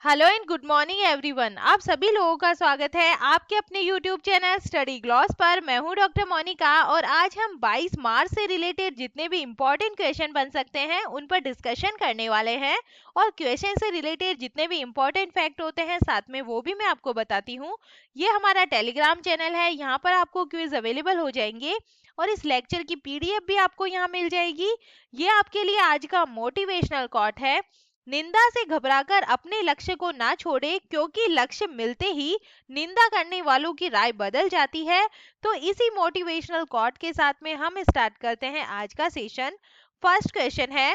Hello and good morning everyone. आप सभी लोगों का स्वागत है आपके अपने यूट्यूब चैनल स्टडी ग्लॉस पर। मैं हूं डॉक्टर मोनिका और आज हम 22 मार्च से रिलेटेड जितने भी इम्पोर्टेंट क्वेश्चन बन सकते हैं उन पर डिस्कशन करने वाले हैं। और क्वेश्चन से रिलेटेड जितने भी इम्पोर्टेंट फैक्ट होते हैं साथ में वो भी मैं आपको बताती हूँ। ये हमारा टेलीग्राम चैनल है, यहाँ पर आपको क्विज अवेलेबल हो जाएंगे और इस लेक्चर की पीडीएफ भी आपको यहाँ मिल जाएगी। ये आपके लिए आज का मोटिवेशनल कोट है। निंदा से घबराकर अपने लक्ष्य को ना छोड़े, क्योंकि लक्ष्य मिलते ही निंदा करने वालों की राय बदल जाती है। तो इसी मोटिवेशनल कोट के साथ में हम स्टार्ट करते हैं आज का सेशन। फर्स्ट क्वेश्चन है,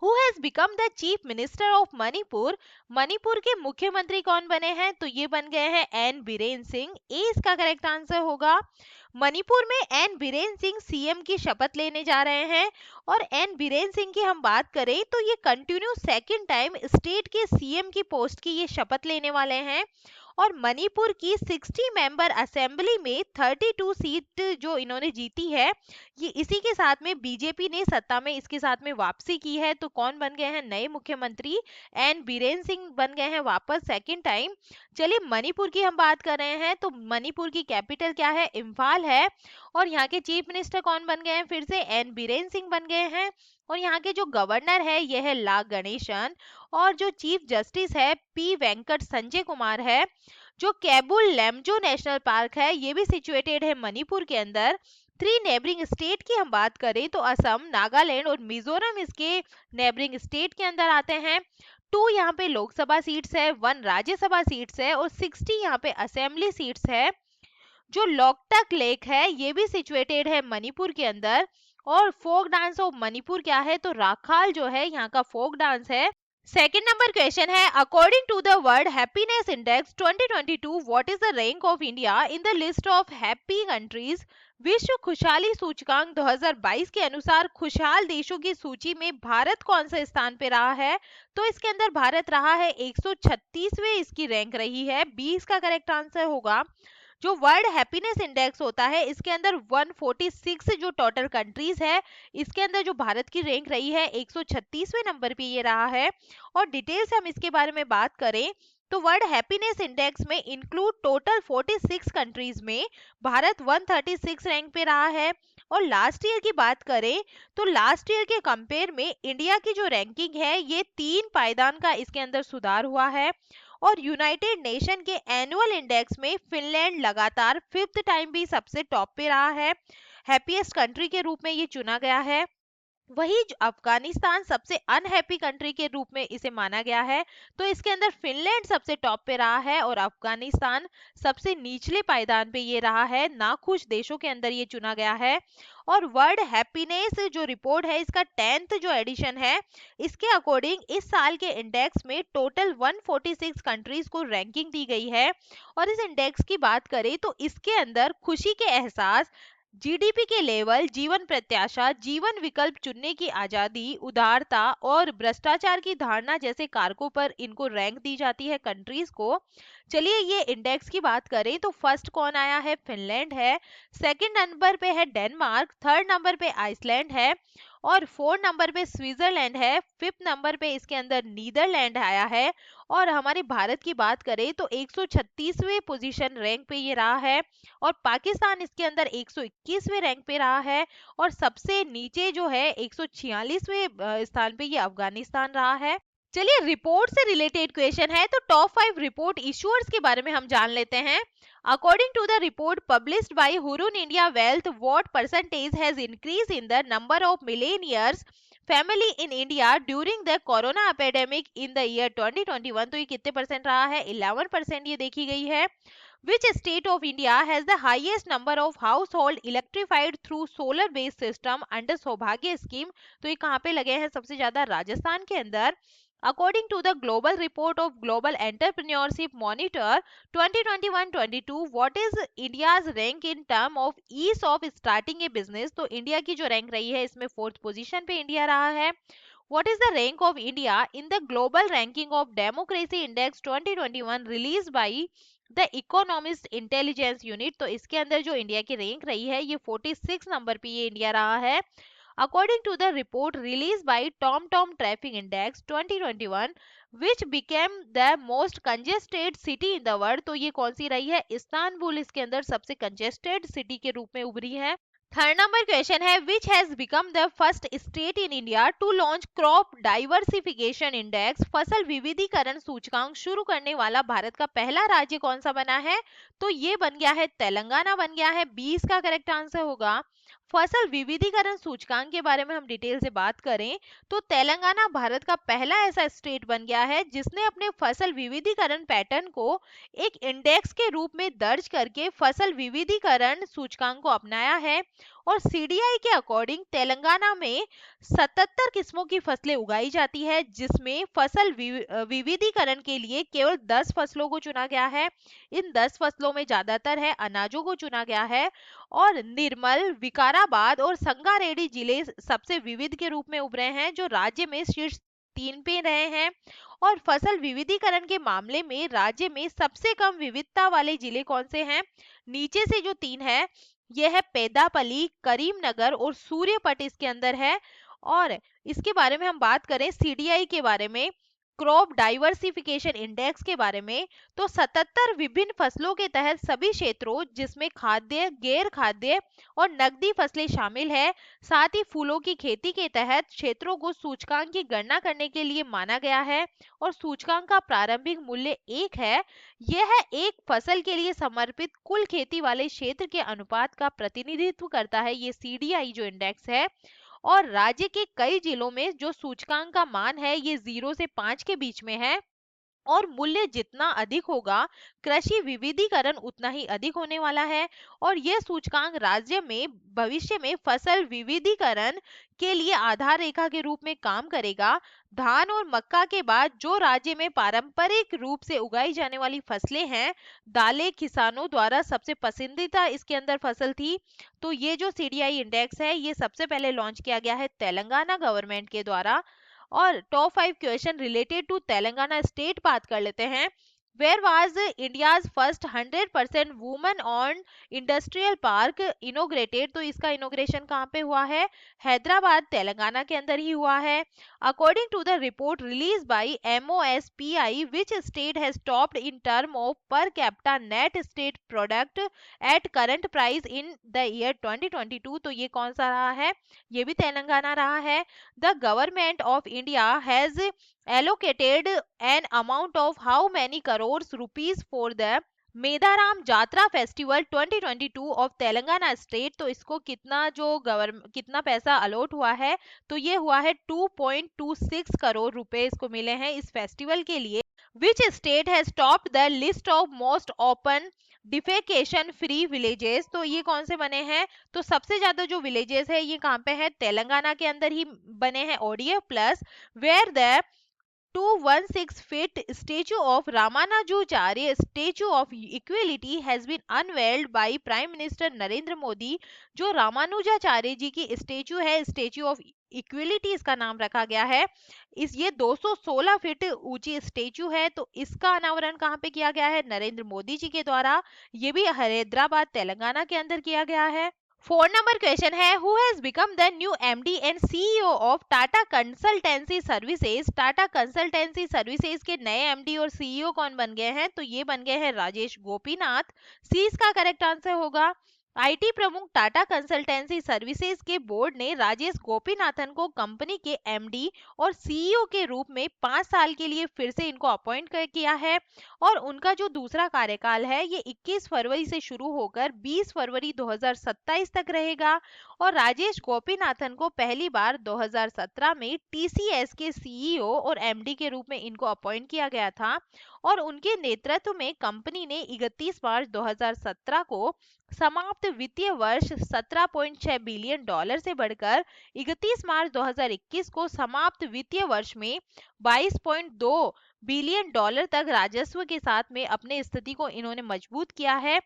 who has become the chief minister of Manipur. Manipur के मुख्यमंत्री कौन बने हैं? तो ये बन गए हैं एन बीरेन सिंह। ए इसका करेक्ट आंसर होगा। मणिपुर में एन बीरेन सिंह सीएम की शपथ लेने जा रहे हैं। और एन बीरेन सिंह की हम बात करें तो ये कंटिन्यू सेकंड टाइम स्टेट के सीएम की पोस्ट की ये शपथ लेने वाले हैं। और मणिपुर की 60 मेंबर असेंबली में 32 सीट जो इन्होंने जीती है, ये इसी के साथ में बीजेपी ने सत्ता में इसके साथ में वापसी की है। तो कौन बन गए हैं नए मुख्यमंत्री? एन बीरेन सिंह बन गए हैं वापस सेकंड टाइम। चलिए मणिपुर की हम बात कर रहे हैं तो मणिपुर की कैपिटल क्या है? इम्फाल है। और यहाँ के चीफ मिनिस्टर कौन बन गए हैं? फिर से एन बीरेन सिंह बन गए हैं। और यहाँ के जो गवर्नर है यह है ला गणेशन। और जो चीफ जस्टिस है पी वेंकट संजय कुमार है। जो केबुल लैमजो नेशनल पार्क है ये भी सिचुएटेड है मणिपुर के अंदर। 3 नेबरिंग स्टेट की हम बात करें तो असम, नागालैंड और मिजोरम इसके नेबरिंग स्टेट के अंदर आते हैं। 2 यहाँ पे लोकसभा सीट्स है, 1 राज्यसभा सीट्स है और 60 यहाँ पे असेंबली सीट्स है। जो लोकटक लेक है ये भी सिचुएटेड है मणिपुर के अंदर। और फोक डांस ऑफ मणिपुर क्या है? तो राखाल जो है यहाँ का फोक डांस है। सेकंड नंबर क्वेश्चन है, according to the world happiness index 2022 what is the rank of India in the list of happy countries. विश्व खुशहाली सूचकांक 2022 के अनुसार खुशहाल देशों की सूची में भारत कौन सा स्थान पे रहा है? तो इसके अंदर भारत रहा है 136वें इसकी रैंक रही है। 20 का करेक्ट आंसर होगा। जो वर्ल्ड हैप्पीनेस इंडेक्स होता है इसके अंदर 146 जो टोटल कंट्रीज है, इसके अंदर जो भारत की रैंक रही है 136वें नंबर पे ये रहा है। और डिटेल से हम इसके बारे में बात करें तो वर्ल्ड हैप्पीनेस इंडेक्स में इंक्लूड टोटल 46 कंट्रीज में भारत 136 रैंक पे रहा है। और लास्ट ईयर की बात करें तो लास्ट ईयर के कंपेयर में इंडिया की जो रैंकिंग है ये 3 पायदान का इसके अंदर सुधार हुआ है। और यूनाइटेड नेशन के एनुअल इंडेक्स में फिनलैंड लगातार 5th टाइम भी सबसे टॉप पे रहा है। हैप्पीएस्ट कंट्री के रूप में ये चुना गया है। वही अफगानिस्तान सबसे अनहैप्पी कंट्री के रूप में इसे माना गया है। तो इसके अंदर फिनलैंड सबसे टॉप पे रहा है और अफगानिस्तान सबसे निचले पायदान पे ये रहा है। नाखुश देशों के अंदर ये चुना गया है। और वर्ल्ड हैप्पीनेस जो रिपोर्ट है इसका 10th जो एडिशन है, इसके अकॉर्डिंग इस साल के इंडेक्स में टोटल 146 कंट्रीज को रैंकिंग दी गई है। और इस इंडेक्स की बात करें तो इसके अंदर खुशी के एहसास, जीडीपी के लेवल, जीवन प्रत्याशा, जीवन विकल्प चुनने की आजादी, उदारता और भ्रष्टाचार की धारणा जैसे कारकों पर इनको रैंक दी जाती है कंट्रीज को। चलिए ये इंडेक्स की बात करें तो फर्स्ट कौन आया है? फिनलैंड है। सेकंड नंबर पे है डेनमार्क, थर्ड नंबर पे आइसलैंड है और फोर्थ नंबर पे स्विट्जरलैंड है। फिफ्थ नंबर पे इसके अंदर नीदरलैंड आया है। और हमारे भारत की बात करें तो 136वें पोजीशन रैंक पे ये रहा है। और पाकिस्तान इसके अंदर 121वें रैंक पे रहा है। और सबसे नीचे जो है 146वें स्थान पे ये अफगानिस्तान रहा है। चलिए रिपोर्ट से रिलेटेड क्वेश्चन है तो टॉप 5 रिपोर्ट इश्यूअर्स के बारे में हम जान लेते हैं। According to the report published by Hurun India wealth, what percentage has increase in the number of millionaires family in India during the corona epidemic in the year 2021। तो ये कितने परसेंट रहा है? 11% ये देखी गई है। Which state of India has the highest number of household electrified through solar based system under सौभाग्य स्कीम? तो ये कहाँ पे लगे हैं सबसे ज्यादा? राजस्थान के अंदर। According to the global report of Global Entrepreneurship Monitor 2021-22, what is India's rank in term of ease of starting a business? तो इंडिया की जो रैंक रही है इसमें 4th पोजीशन पे इंडिया रहा है। What is the rank of India in the global ranking of democracy index 2021 released by the economist intelligence unit? तो इसके अंदर जो इंडिया की रैंक रही है ये 46 नंबर पे ये इंडिया रहा है। According to the report release by TomTom traffic index 2021, which became the most congested city in the world, तो ये कौन सी रही है? इस्तांबुल इसके अंदर सबसे कंजेस्टेड सिटी के रूप में उभरी है। थर्ड नंबर क्वेश्चन है, which has become the first state in India to launch crop diversification index, फसल विविधीकरण सूचकांक शुरू करने वाला भारत का पहला राज्य कौन सा बना है? तो ये बन गया है तेलंगाना बन गया है। 20 का करेक्ट आंसर होगा। फसल विविधीकरण सूचकांक के बारे में हम डिटेल से बात करें तो तेलंगाना भारत का पहला ऐसा स्टेट बन गया है जिसने अपने फसल विविधीकरण पैटर्न को एक इंडेक्स के रूप में दर्ज करके फसल विविधीकरण सूचकांक को अपनाया है। और सीडीआई के अकॉर्डिंग तेलंगाना में 77 किस्मों की फसलें उगाई जाती है, जिसमें फसल विविधीकरण के लिए केवल 10 फसलों को चुना गया है। इन 10 फसलों में ज्यादातर है अनाजों को चुना गया है। और निर्मल, विकाराबाद और संगारेड्डी जिले सबसे विविध के रूप में उभरे हैं, जो राज्य में शीर्ष 3 पे रहे हैं। और फसल विविधीकरण के मामले में राज्य में सबसे कम विविधता वाले जिले कौन से हैं? नीचे से जो 3 है, यह है पेदापल्ली, करीमनगर और सूर्यपट इसके अंदर है। और इसके बारे में हम बात करें सीडीआई के बारे में, क्रॉप डाइवर्सिफिकेशन इंडेक्स के बारे में, तो 77 विभिन्न फसलों के तहत सभी क्षेत्रों जिसमें खाद्य, गैर खाद्य और नकदी फसलें शामिल है, साथ ही फूलों की खेती के तहत क्षेत्रों को सूचकांक की गणना करने के लिए माना गया है। और सूचकांक का प्रारंभिक मूल्य 1 है। यह एक फसल के लिए समर्पित कुल खेती वाले क्षेत्र के अनुपात का प्रतिनिधित्व करता है, ये सीडीआई जो इंडेक्स है। और राज्य के कई जिलों में जो सूचकांक का मान है ये 0 से 5 के बीच में है। और मूल्य जितना अधिक होगा, कृषि विविधीकरण उतना ही अधिक होने वाला है। और यह सूचकांक राज्य में भविष्य में फसल विविधीकरण के लिए आधार रेखा के रूप में काम करेगा। धान और मक्का के बाद जो राज्य में पारंपरिक रूप से उगाई जाने वाली फसलें हैं, दालें किसानों द्वारा सबसे पसंदीदा इसके अंदर फसल थी। तो ये जो सीडीआई इंडेक्स है ये सबसे पहले लॉन्च किया गया है तेलंगाना गवर्नमेंट के द्वारा। और top 5 question related to Telangana state बात कर लेते हैं। Where was India's first 100% women on industrial park inaugurated, तो इसका इनोग्रेशन कहाँ पे हुआ है? हैदराबाद तेलंगाना के अंदर ही हुआ है। According to the report release by MOSPI, which state has topped in term of per capita net state product at current price in the year 2022, तो ये कौन सा रहा है? ये भी तेलंगाना रहा है। The government of India has allocated an amount of how many crores rupees for the Medaram Jatra festival 2022 of Telangana state, तो इसको कितना पैसा अलॉट हुआ है? तो ये हुआ है 2.26 करोड़ रुपए इसको मिले हैं इस फेस्टिवल के लिए। विच state has topped the list of most open defecation free villages, तो ये कौन से बने हैं? तो सबसे ज्यादा जो विलेजेस है ये कहाँ पे है? तेलंगाना के अंदर ही बने हैं। ODF plus where the 216 feet statue of Ramanujacharya, statue of equality, has been unveiled by Prime Minister Narendra Modi. जो रामानुजाचार्य जी की स्टेचू है, स्टेचू ऑफ इक्विलिटी इसका नाम रखा गया है। ये 216 फीट ऊंची स्टेचू है, तो इसका अनावरण कहाँ पे किया गया है? नरेंद्र मोदी जी के द्वारा। ये भी हैदराबाद तेलंगाना के अंदर किया गया है। 4 नंबर क्वेश्चन है, who has become the new MD and CEO of Tata consultancy services. Tata consultancy services के नए MD और CEO कौन बन गए हैं? तो ये बन गए हैं राजेश गोपीनाथ। सी इसका करेक्ट आंसर होगा। IT प्रमुख टाटा कंसल्टेंसी सर्विसेज के बोर्ड ने राजेश गोपीनाथन को कंपनी के MD और CEO के रूप में 5 साल के लिए फिर से इनको अपॉइंट किया है। और उनका जो दूसरा कार्यकाल है ये 21 फरवरी से शुरू होकर 20 फरवरी 2027 तक रहेगा। और राजेश गोपीनाथन को पहली बार 2017 में TCS के CEO और MD के रूप में इनको अपॉइंट किया गया था। और उनके नेतृत्व में कंपनी ने 31 मार्च 2017 को समाप्त वित्तीय वर्ष $17.6 बिलियन से बढ़कर 31 मार्च 2021 को समाप्त वित्तीय वर्ष में $22.2 बिलियन तक राजस्व के साथ में अपने स्थिति को इन्होंने मजबूत किया है।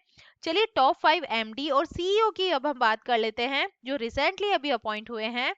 चलिए टॉप 5 MD और CEO की अब हम बात कर लेते हैं जो रिसेंटली अभी अपॉइंट हुए हैं।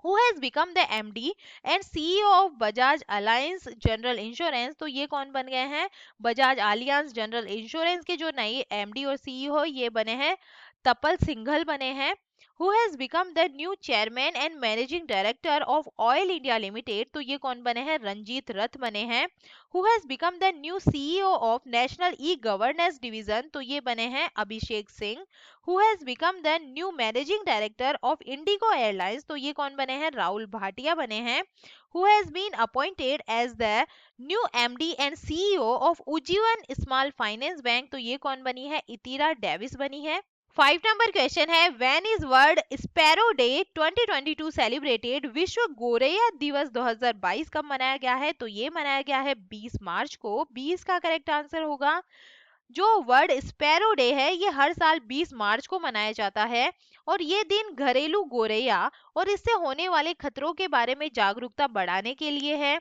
Who has become the MD and CEO of Bajaj Allianz General Insurance, तो ये कौन बन गए हैं? बजाज आलियांज जनरल इंश्योरेंस के जो नए MD और CEO ये बने हैं तपल सिंघल बने हैं। Who has become the new chairman and managing director of oil India limited, तो ये कौन बने हैं, रंजीत रथ बने हैं। Who has become the new CEO of national e governance division, तो ये बने हैं Abhishek Singh. Who has become the new managing director of IndiGo airlines, तो ये कौन बने हैं, राहुल भाटिया बने हैं। Who has been appointed as the new MD and CEO of Ujjivan small finance bank, तो ये कौन बनी है, इतिरा डेविस बनी है। 5 नंबर क्वेश्चन है, when is world sparrow day 2022 celebrated, विश्व गोरैया दिवस 2022 कब मनाया गया है, तो ये मनाया गया है 20 मार्च को। 20 का करेक्ट आंसर होगा। जो वर्ल्ड स्पैरो डे है ये हर साल 20 मार्च को मनाया जाता है और ये दिन घरेलू गोरैया और इससे होने वाले खतरों के बारे में जागरूकता बढ़ाने के लिए है।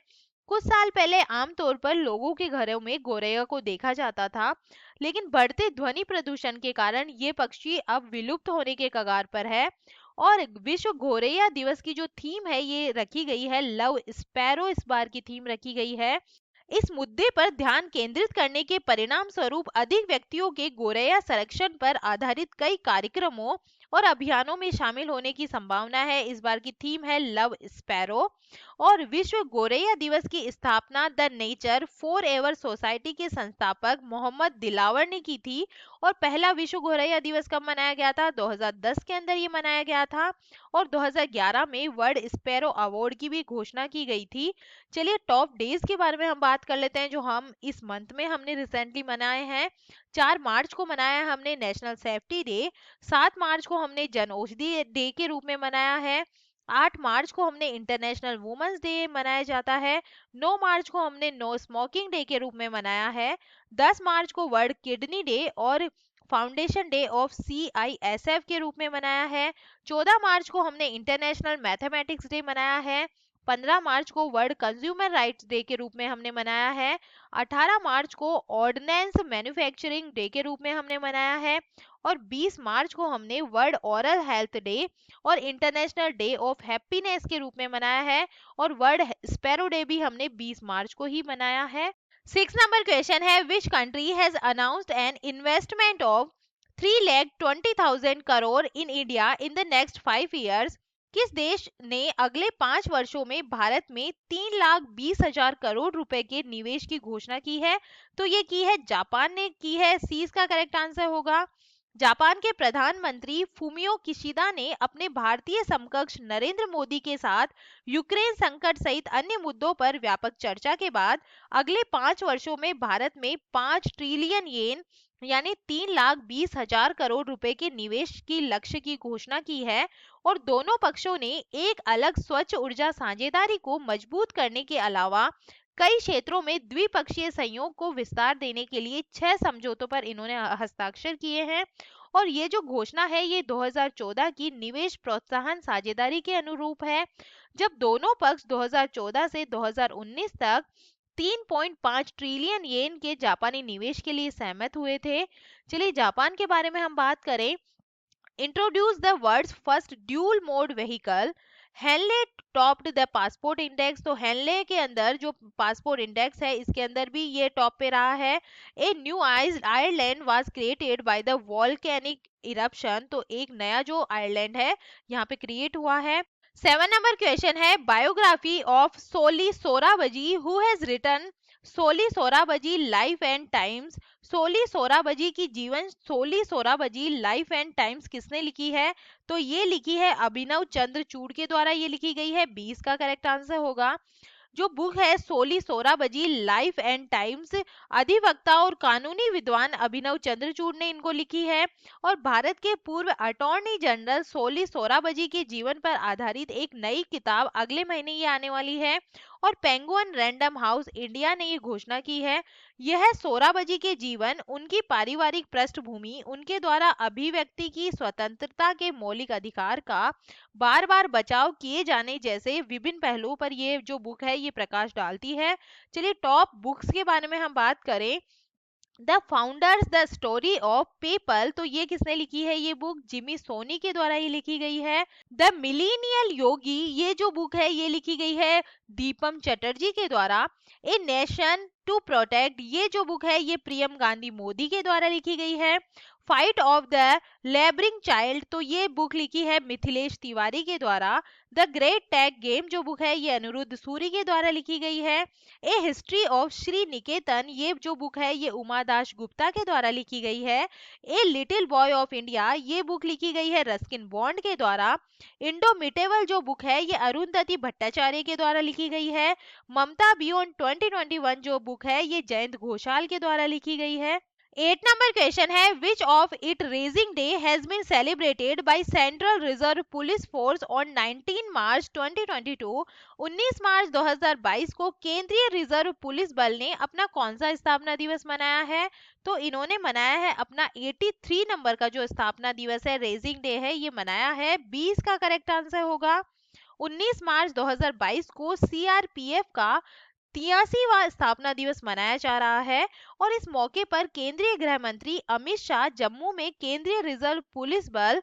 कुछ साल पहले आमतौर पर लोगों के घरों में गोरैया को देखा जाता था, लेकिन बढ़ते ध्वनि प्रदूषण के कारण ये पक्षी अब विलुप्त होने के कगार पर है। और विश्व गोरैया दिवस की जो थीम है ये रखी गई है लव स्पैरो, इस बार की थीम रखी गई है। इस मुद्दे पर ध्यान केंद्रित करने के परिणाम स्वरूप अधिक व्यक्तियों के गोरैया संरक्षण पर आधारित कई कार्यक्रमों और अभियानों में शामिल होने की संभावना है। इस बार की थीम है लव स्पैरो। और विश्व गोरैया दिवस की स्थापना the nature for ever society के संस्थापक मोहम्मद दिलावर ने की थी। और पहला विश्व गोरैया दिवस कब मनाया गया था, 2010 के अंदर ये मनाया गया था। और 2011 में वर्ल्ड स्पैरो अवार्ड की भी घोषणा की गई थी। चलिए टॉप डेज के बारे में हम बात कर लेते हैं जो हम इस मंथ में हमने रिसेंटली मनाए हैं। 4 मार्च को मनाया है हमने नेशनल सेफ्टी डे। 7 मार्च को हमने जन औषधि डे के रूप में मनाया है। 8 मार्च को हमने इंटरनेशनल वुमेन्स डे मनाया जाता है। 9 मार्च को हमने नो स्मोकिंग डे के रूप में मनाया है। 10 मार्च को वर्ल्ड किडनी डे और फाउंडेशन डे ऑफ CISF के रूप में मनाया है। 14 मार्च को हमने इंटरनेशनल मैथमेटिक्स डे मनाया है। 15 मार्च को वर्ल्ड कंज्यूमर राइट्स डे के रूप में हमने मनाया है। 18 मार्च को ऑर्डिनेंस मैन्युफैक्चरिंग डे के रूप में हमने मनाया है। और 20 मार्च को हमने वर्ल्ड ओरल हेल्थ डे और इंटरनेशनल डे ऑफ हैप्पीनेस के रूप में मनाया है। और वर्ल्ड स्पैरो डे भी हमने 20 मार्च को ही मनाया है। 6 नंबर क्वेश्चन है, which country has announced an investment of 3,20,000 crore in India in the next 5 years. किस देश ने अगले 5 वर्षों में भारत में 3,20,000 करोड़ रुपए के निवेश की घोषणा की है, तो ये की है जापान ने की है। सी इसका करेक्ट आंसर होगा। जापान के प्रधानमंत्री फूमियो किशिदा ने अपने भारतीय समकक्ष नरेंद्र मोदी के साथ यूक्रेन संकट सहित अन्य मुद्दों पर व्यापक चर्चा के बाद अगले 5 वर्षों में भारत में 5 ट्रिलियन येन यानी 3,20,000 करोड़ रुपए के निवेश की लक्ष्य की घोषणा की है। और दोनों पक्षों ने एक अलग स्वच्छ ऊर्जा साझेदारी को मजबूत करने के अलावा कई क्षेत्रों में द्विपक्षीय सहयोग को विस्तार देने के लिए 6 समझौतों पर इन्होंने हस्ताक्षर किए हैं। और ये जो घोषणा है ये 2014 की निवेश प्रोत्साहन साझेदारी के अनुरूप है, जब दोनों पक्ष 2014 से 2019 तक 3.5 ट्रिलियन येन के जापानी निवेश के लिए सहमत हुए थे। चलिए जापान के बारे में हम बात करें। Introduce the world's first dual mode vehicle, Henley topped the passport index, तो हेनले के अंदर जो पासपोर्ट इंडेक्स है इसके अंदर भी ये टॉप पे रहा है। A new Ireland was created by the volcanic eruption, तो एक नया जो आयरलैंड है यहाँ पे क्रिएट हुआ है। 7 नंबर क्वेश्चन है, biography of Soli Sorabjee, who has written Soli Sorabjee life and times. Soli Sorabjee की जीवन Soli Sorabjee life and times किसने लिखी है, तो ये लिखी है अभिनव चंद्र चूड़ के द्वारा ये लिखी गई है। 20 का करेक्ट आंसर होगा। जो बुक है सोली सोराबजी लाइफ एंड टाइम्स, अधिवक्ता और कानूनी विद्वान अभिनव चंद्रचूड़ ने इनको लिखी है। और भारत के पूर्व अटॉर्नी जनरल सोली सोराबजी के जीवन पर आधारित एक नई किताब अगले महीने ये आने वाली है। और पेंगुइन रैंडम हाउस इंडिया ने ये घोषणा की है। यह सोराबजी के जीवन, उनकी पारिवारिक पृष्ठभूमि, उनके द्वारा अभिव्यक्ति की स्वतंत्रता के मौलिक अधिकार का बार बार बचाव किए जाने जैसे विभिन्न पहलुओं पर ये जो बुक है ये प्रकाश डालती है। चलिए टॉप बुक्स के बारे में हम बात करें। The founders the story of PayPal, तो ये किसने लिखी है, ये बुक जिमी सोनी के द्वारा ये लिखी गई है। द मिलीनियल योगी, ये जो बुक है ये लिखी गई है दीपम चटर्जी के द्वारा। ए नेशन टू प्रोटेक्ट, ये जो बुक है ये प्रियम गांधी मोदी के द्वारा लिखी गई है। Fight of the labouring child, तो ये बुक लिखी है मिथिलेश तिवारी के द्वारा। द ग्रेट टैग गेम जो बुक है ये अनिरुद्ध सूरी के द्वारा लिखी गई है। ए हिस्ट्री ऑफ श्री निकेतन, ये जो बुक है ये उमा दास गुप्ता के द्वारा लिखी गई है। A little boy of India, ये बुक लिखी गई है रस्किन बॉन्ड के द्वारा। इंडोमिटेबल जो बुक है ये अरुंधति भट्टाचार्य के द्वारा लिखी गई है। ममता बियॉन्ड 2021 जो बुक है ये जयंत घोषाल के द्वारा लिखी गई है। 8 नंबर क्वेश्चन है, which of it raising day has been celebrated by central reserve police force on 19 मार्च 2022। 19 मार्च 2022 को केंद्रीय रिजर्व पुलिस बल ने अपना कौन सा स्थापना दिवस मनाया है? तो इन्होंने मनाया है अपना 83 नंबर का जो स्थापना दिवस है, रेजिंग डे है, ये मनाया है। 20 का करेक्ट आंसर होगा। 19 मार्च 2022 को सीआरपीएफ का 83वां स्थापना दिवस मनाया जा रहा है और इस मौके पर केंद्रीय गृह मंत्री अमित शाह जम्मू में केंद्रीय रिजर्व पुलिस बल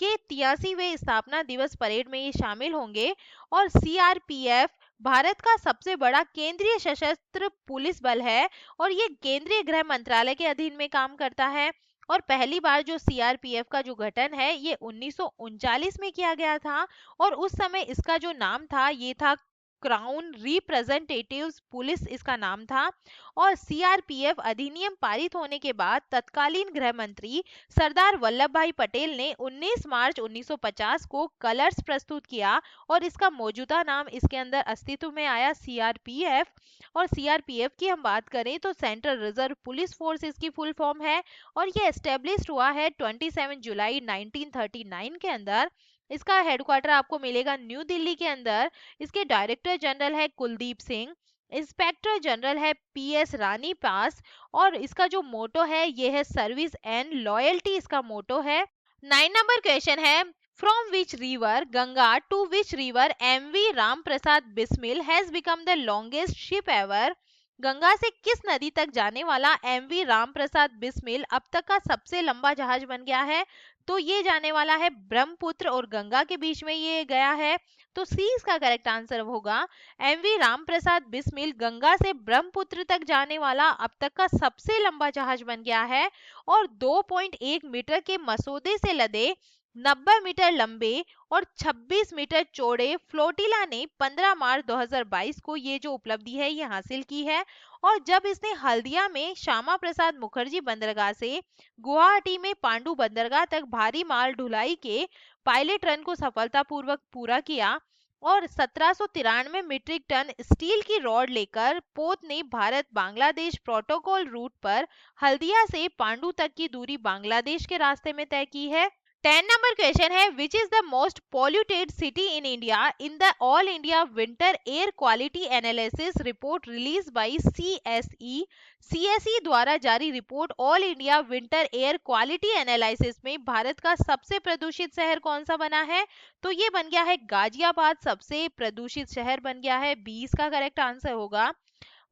के 83वें स्थापना दिवस परेड में ये शामिल होंगे। और सीआरपीएफ भारत का सबसे बड़ा केंद्रीय सशस्त्र पुलिस बल है और ये केंद्रीय गृह मंत्रालय के अधीन में काम करता है। और पहली बार जो सीआरपीएफ का जो गठन है ये 1939 में किया गया था और उस समय इसका जो नाम था ये था क्राउन रिप्रेजेंटेटिव्स पुलिस, इसका नाम था। और सीआरपीएफ अधिनियम पारित होने के बाद तत्कालीन गृह मंत्री सरदार वल्लभ भाई पटेल ने 19 मार्च 1950 को कलर्स प्रस्तुत किया और इसका मौजूदा नाम इसके अंदर अस्तित्व में आया सीआरपीएफ। और सीआरपीएफ की हम बात करें तो सेंट्रल रिजर्व पुलिस फोर्स इसकी फुल फॉर्म है और ये एस्टेब्लिश हुआ है 27 जुलाई 1939 के अंदर। इसका हेडक्वार्टर आपको मिलेगा न्यू दिल्ली के अंदर। इसके डायरेक्टर जनरल है कुलदीप सिंह, इंस्पेक्टर जनरल है पीएस रानी पास और इसका जो मोटो है ये है सर्विस एंड लॉयल्टी, इसका मोटो है। 9 नंबर क्वेश्चन है, from which river Ganga to which river MV Ram Prasad Bismil has become the longest ship ever. Ganga से किस नदी तक जाने वाला एमवी राम प्रसाद बिस्मिल अब तक का सबसे लंबा जहाज बन गया है? तो ये जाने वाला है ब्रह्मपुत्र और गंगा के बीच में ये गया है। तो सी इसका करेक्ट आंसर होगा। एमवी राम प्रसाद बिस्मिल गंगा से ब्रह्मपुत्र तक जाने वाला अब तक का सबसे लंबा जहाज बन गया है और 2.1 मीटर के मसौदे से लदे 90 मीटर लंबे और 26 मीटर चौड़े फ्लोटिला ने 15 मार्च 2022 को ये जो उपलब्धि है ये हासिल की है। और जब इसने हल्दिया में श्यामा प्रसाद मुखर्जी बंदरगाह से गुवाहाटी में पांडु बंदरगाह तक भारी माल ढुलाई के पायलट रन को सफलतापूर्वक पूरा किया और 1793 मीट्रिक टन स्टील की रॉड लेकर पोत ने भारत बांग्लादेश प्रोटोकॉल रूट पर हल्दिया से पांडु तक की दूरी बांग्लादेश के रास्ते में तय की है। 10 नंबर क्वेश्चन है, which is the most polluted city in India in the all India winter air quality analysis report release bye CSE. CSE द्वारा जारी report all India winter air quality analysis में भारत का सबसे प्रदूषित शहर कौन सा बना है? तो ये बन गया है गाजियाबाद, सबसे प्रदूषित शहर बन गया है। 20 का करेक्ट आंसर होगा।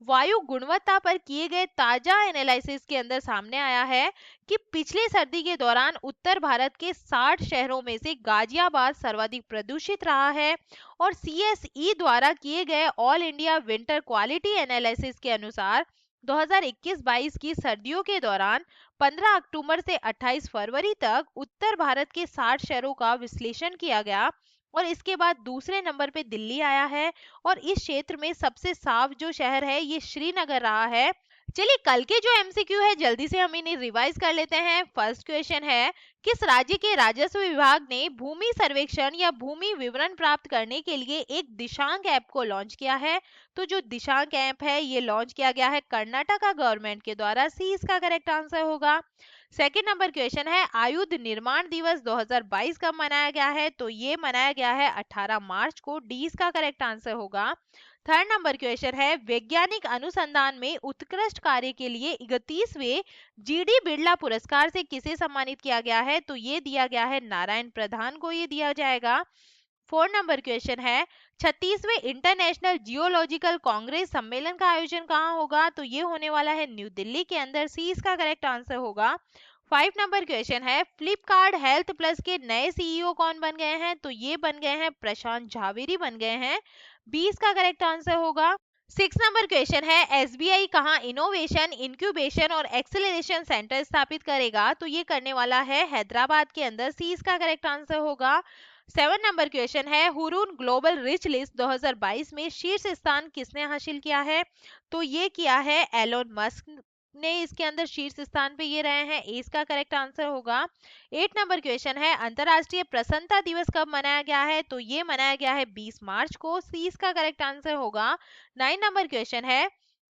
वायु गुणवत्ता पर किए गए ताजा एनालिसिस के अंदर सामने आया है कि पिछले सर्दी के दौरान उत्तर भारत के 60 शहरों में से गाजियाबाद सर्वाधिक प्रदूषित रहा है। और सीएसई द्वारा किए गए all India winter quality analysis के अनुसार 2021-22 की सर्दियों के दौरान 15 अक्टूबर से 28 फरवरी तक उत्तर भारत के 60 शहरों का विश्लेषण किया गया और इसके बाद दूसरे नंबर पे दिल्ली आया है और इस क्षेत्र में सबसे साफ जो शहर है ये श्रीनगर रहा है। चलिए कल के जो एमसीक्यू है जल्दी से हम इन्हें रिवाइज कर लेते हैं। फर्स्ट क्वेश्चन है, किस राज्य के राजस्व विभाग ने भूमि सर्वेक्षण या भूमि विवरण प्राप्त करने के लिए एक दिशांक ऐप को लॉन्च किया है? तो जो दिशांक ऐप है ये लॉन्च किया गया है कर्नाटका गवर्नमेंट के द्वारा। सी इसका करेक्ट आंसर होगा। सेकेंड नंबर क्वेश्चन है, आयुध निर्माण दिवस 2022 कब मनाया गया है? तो ये मनाया गया है 18 मार्च को। डी इसका करेक्ट आंसर होगा। थर्ड नंबर क्वेश्चन है, वैज्ञानिक अनुसंधान में उत्कृष्ट कार्य के लिए 31वें जीडी बिरला पुरस्कार से किसे सम्मानित किया गया है? तो ये दिया गया है नारायण प्रधान को ये दिया जाएगा। फोर्थ नंबर क्वेश्चन है, 36वें इंटरनेशनल जियोलॉजिकल कांग्रेस सम्मेलन का आयोजन कहाँ होगा? तो ये होने वाला है न्यू दिल्ली के अंदर। सी इसका करेक्ट आंसर होगा। 5 नंबर क्वेश्चन है, फ्लिपकार्ट हेल्थ प्लस के नए सीईओ कौन बन गए हैं? तो ये बन गए हैं प्रशांत झावेरी बन गए हैं। 20 का करेक्ट आंसर होगा। 6 नंबर क्वेश्चन है, एसबीआई कहाँ इनोवेशन, इंक्यूबेशन और एक्सेलरेशन सेंटर स्थापित करेगा? तो ये करने वाला है हैदराबाद के अंदर। सी इसका करेक्ट आंसर होगा। 7 नंबर क्वेश्चन है, हुरून ग्लोबल रिच लिस्ट 2022 में शीर्ष स्थान किसने हासिल किया है? तो ये किया है एलोन मस्क ने, इसके अंदर शीर्ष स्थान पे ये रहे हैं। ए इसका करेक्ट आंसर होगा। 8 नंबर क्वेश्चन है, अंतरराष्ट्रीय प्रसन्नता दिवस कब मनाया गया है? तो ये मनाया गया है 20 मार्च को। सी इसका करेक्ट आंसर होगा। 9 नंबर क्वेश्चन है,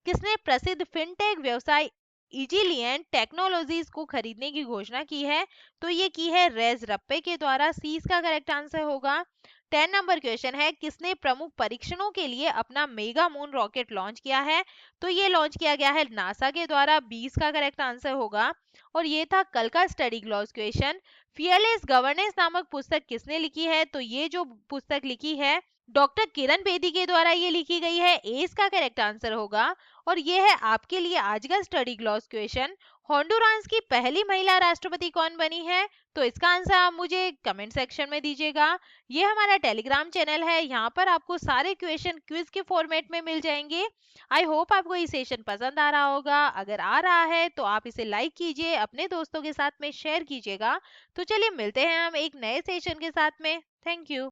किसने प्रसिद्ध फिनटेक व्यवसाय इजिलियन टेक्नोलॉजीज को खरीदने की घोषणा की है? तो ये की है रेज रप्पे के द्वारा। सी इसका करेक्ट आंसर होगा। 10 नंबर क्वेश्चन है, किसने प्रमुख परीक्षणों के लिए अपना मेगा मून रॉकेट लॉन्च किया है? तो ये लॉन्च किया गया है नासा के द्वारा। 20 का करेक्ट आंसर होगा। और ये था कल का study gloss question. Fearless governance नामक पुस्तक किसने लिखी है? तो ये जो पुस्तक लिखी है डॉक्टर किरण बेदी के द्वारा ये लिखी गई है। ए इसका करेक्ट आंसर होगा। और ये है आपके लिए आज का स्टडी ग्लॉस क्वेश्चन, होंडुरास की पहली महिला राष्ट्रपति कौन बनी है? तो इसका आंसर आप मुझे कमेंट सेक्शन में दीजिएगा। ये हमारा टेलीग्राम चैनल है, यहाँ पर आपको सारे क्वेश्चन क्विज के फॉर्मेट में मिल जाएंगे। आई होप आपको ये सेशन पसंद आ रहा होगा। अगर आ रहा है तो आप इसे लाइक कीजिए, अपने दोस्तों के साथ में शेयर कीजिएगा। तो चलिए मिलते हैं हम एक नए सेशन के साथ में। Thank you.